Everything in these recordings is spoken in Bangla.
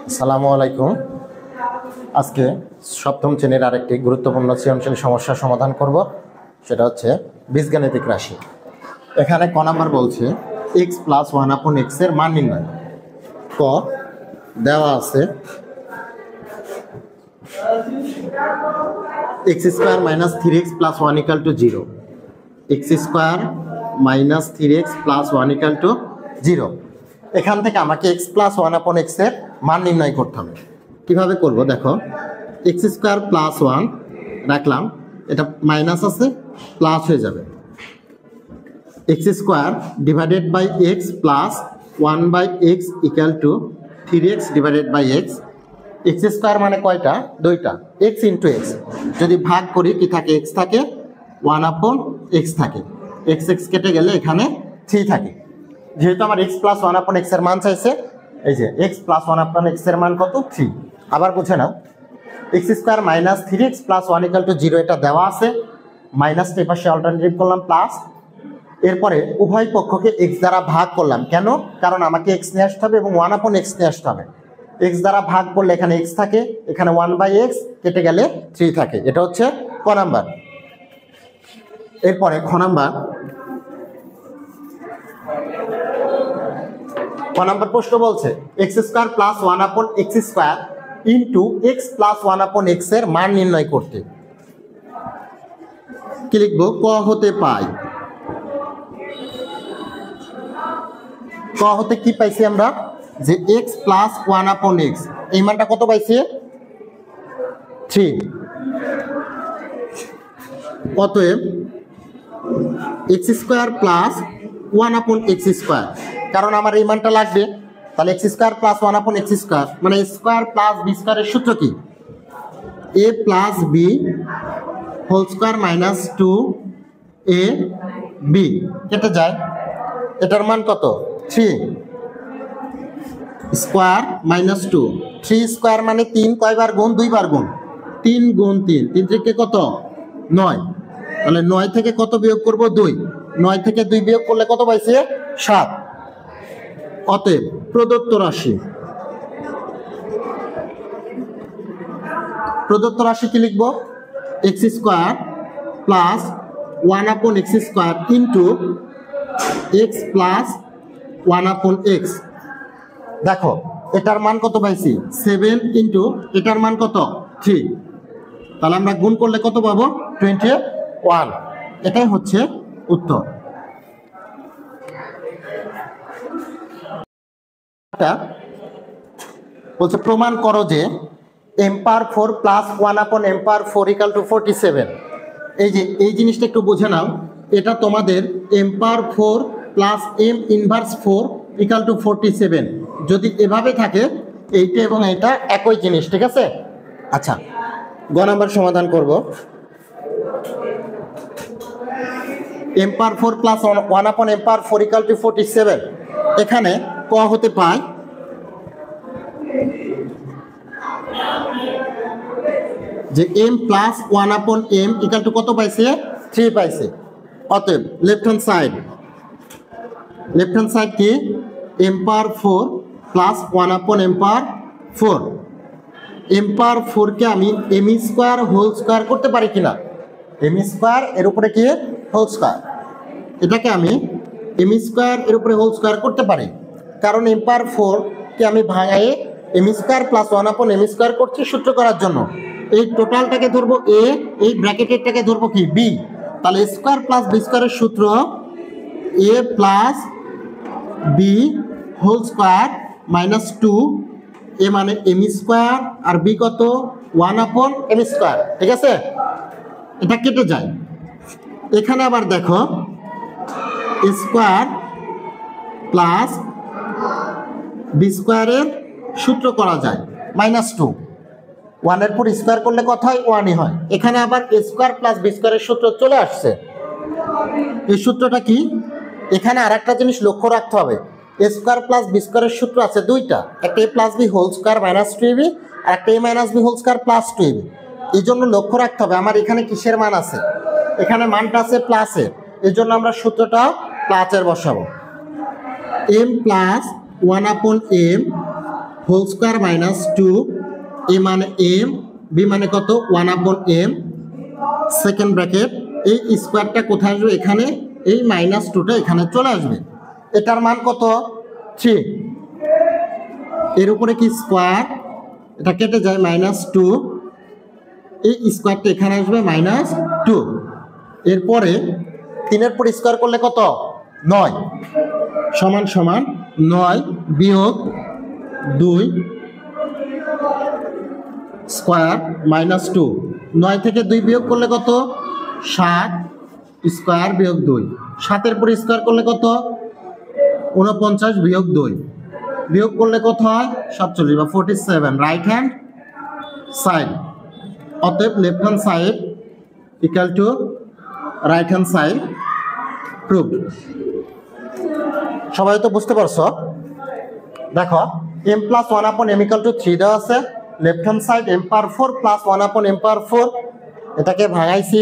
আসসালামু আলাইকুম। আজকে সপ্তম শ্রেণীর আরেকটি গুরুত্বপূর্ণ সৃজনশীল সমস্যার সমাধান করব, সেটা হচ্ছে বীজগাণিতিক রাশি। এখানে ক নাম্বার বলছে x প্লাস 1/x এর মান নির্ণয়। ক দেওয়া আছে x square minus 3x plus 1 equal to 0, x square minus 3x plus 1 equal to 0। এখান থেকে আমাকে x প্লাস 1/x এর মান নির্ণয় করতে হবে। কিভাবে করব দেখো, x স্কয়ার প্লাস 1 রাখলাম, এটা মাইনাস আছে প্লাস হয়ে যাবে, x square divided by x plus 1/x equal to 3x divided by x। x square মানে কয়টা? দুইটা, x ইন্টু x। যদি ভাগ করি কি থাকে? x থাকে, 1/x থাকে, x কেটে গেলে এখানে 3 থাকে। যেহেতু আমার x প্লাস 1/x এর মান চাইছে, এই যে x প্লাস 1/x এর মান কত? 3। আবার বুঝে নাও, x square minus 3x plus 1 equal to 0 এটা দেওয়া আছে, মাইনাসটা এপাশে অল্টারনেটিভ করলাম প্লাস, এরপরে উভয় পক্ষকে x দ্বারা ভাগ করলাম। কেন? কারণ আমাকে x নিয়ে আসতে হবে এবং 1/x নিয়ে আসতে হবে। x দ্বারা ভাগ করলে এখানে x থাকে, এখানে 1/x কেটে গেলে 3 থাকে। এটা হচ্ছে ক নাম্বার। এরপরে খ নাম্বার, ক নাম্বার প্রশ্ন বলছে x square plus 1/x square into x plus 1/x এর মান নির্ণয় করতে। কি লিখবো? ক হতে পাই, ক হতে কি পাইছি আমরা? যে x প্লাস 1/x, এই মানটা কত পাইছি? 3। অতএব x square plus 1/x square, কারণ আমার এই মানটা লাগবে, তাহলে x square plus 1/x square মানে স্কয়ার প্লাস বি স্কয়ারের সূত্র কি? a plus B whole square minus 2ab কেটে যায়, এটার মান কত? 3 স্কয়ার মাইনাস 2, 3 স্কয়ার মানে 3 কয়বার গুণ? 2 বার গুণ, 3 গুণ 3, 3 থেকে কত? 9। তাহলে 9 থেকে কত বিয়োগ করব? 2। 9 থেকে 2 বিয়োগ করলে কত পাইছে? 7। অতএব প্রদত্ত রাশি, প্রদত্ত রাশি কি লিখব? x square plus 1/x square into x plus 1/x। দেখো এটার মান কত পাইছি? 7 ইন্টু এটার মান কত? 3। তাহলে আমরা গুণ করলে কত পাবো? 21। এটাই হচ্ছে উত্তর। বলছে প্রমাণ করো যে m power 4 plus 1/m power 4 equal to 47। এই যে এই জিনিসটা একটু বুঝে নাও, এটা তোমাদের m power 4 plus m inverse 4 equal to 47। যদি এভাবে থাকে এইটা এবং এটা একই জিনিস, ঠিক আছে? আচ্ছা, গ নাম্বার সমাধান করব। m power 4 plus 1/m power 4 equal to 47, এখানে ক হতে পায় যে m plus 1/m equal to কত পাইছে? 3 পাইছে। অতএব left hand side, left hand side কি? m পাওয়ার 4 প্লাস 1/m পাওয়ার 4। m পাওয়ার 4 কে আমি m স্কয়ার হোল স্কয়ার করতে পারি কিনা? m স্কয়ার এর উপরে কি? Whole square. এটাকে আমি m স্কয়ার এর উপরে হোল স্কয়ার করতে পারি, কারণ m পাওয়ার 4 কে আমি ভাঙায়ে m square plus 1/m square করছি সূত্র করার জন্য। এই টোটালটাকে ধরবো a, এই ব্র্যাকেটেরটাকে ধরবো কি? b। তাহলে স্কয়ার প্লাস বি স্কয়ারের সূত্র a প্লাস b whole square minus 2, a মানে m স্কয়ার আর b কত? 1/m স্কয়ার, ঠিক আছে? এটা কেটে যায়। এখানে আবার দেখো স্কয়ার প্লাস বি স্কয়ারের সূত্র করা যায় মাইনাস 2, 1 এর পর স্কয়ার করলে কত হয়? 1ই হয়। এখানে আবার a স্কয়ার প্লাস বি স্কয়ারের সূত্র চলে আসছে। এই সূত্রটা কি? এখানে আরেকটা জিনিস লক্ষ্য রাখতে হবে, a স্কয়ার প্লাস বি স্কয়ারের সূত্র আছে দুইটা, একটা a plus B whole square minus 2ab আর একটা a minus B whole square plus 2ab। এই জন্য লক্ষ্য রাখতে হবে আমার এখানে কিসের মান আছে? এখানে মানটা আছে প্লাসের, এই জন্য আমরা সূত্রটা প্লাসের বসাবো। m plus 1/m whole square minus 2, A মানে এম, বি মানে কত 1/m, সেকেন্ড ব্র্যাকেট, এই স্কোয়ারটা কোথায় আসবে এখানে, এই -2টা এখানে চলে আসবে, এটার মান কত 3, এর উপরে কি স্কোয়ার, এটা কেটে যায় -2, এই স্কোয়ারটা এখানে আসবে -2, এরপরে 3-এর পর স্কোয়ার করলে কত 9 সমান সমান 9 বিয়োগ 2 স্কোয়ার -2, 9 থেকে 2 বিয়োগ করলে কত 7 স্কোয়ার বিয়োগ 2, 7-এর পর স্কোয়ার করলে কত 49 বিয়োগ 2, বিয়োগ করলে কত হয় 47 বা 47, রাইট হ্যান্ড সাইড, অতএব left hand side equal to right hand side proved. সবাই তো বুঝতে পারছো? দেখো m + 1/m = 3 দেওয়া আছে, left hand side m⁴ + 1/m⁴, এটাকে ভাঙাইছি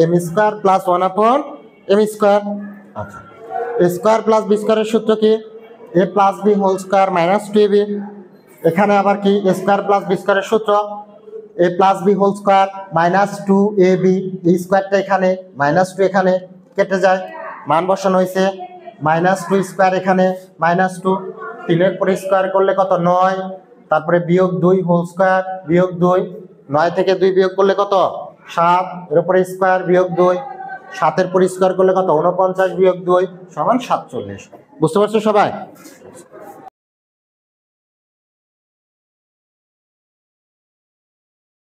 m² + 1/m²। আচ্ছা, a স্কোয়ার প্লাস b স্কোয়ারের সূত্র কি, a + b whole square -2ab, এখানে আবার কি a স্কোয়ার প্লাস b স্কোয়ারের সূত্র a + b whole square -2ab, এই স্কোয়ারটা এখানে -2 এখানে কেটে যায়, মান বসানো হয়েছে -2 স্কোয়ার এখানে -2, 3-এর পরে স্কোয়ার করলে কত 9, তারপরে বিয়োগ 2 হোল স্কোয়ার বিয়োগ 2, 9 থেকে 2 বিয়োগ করলে কত 7, এর উপরে স্কোয়ার বিয়োগ 2, 7-এর পর স্কোয়ার করলে কত 49 বিয়োগ 2 সমান 47। বুঝতে পারছো সবাই?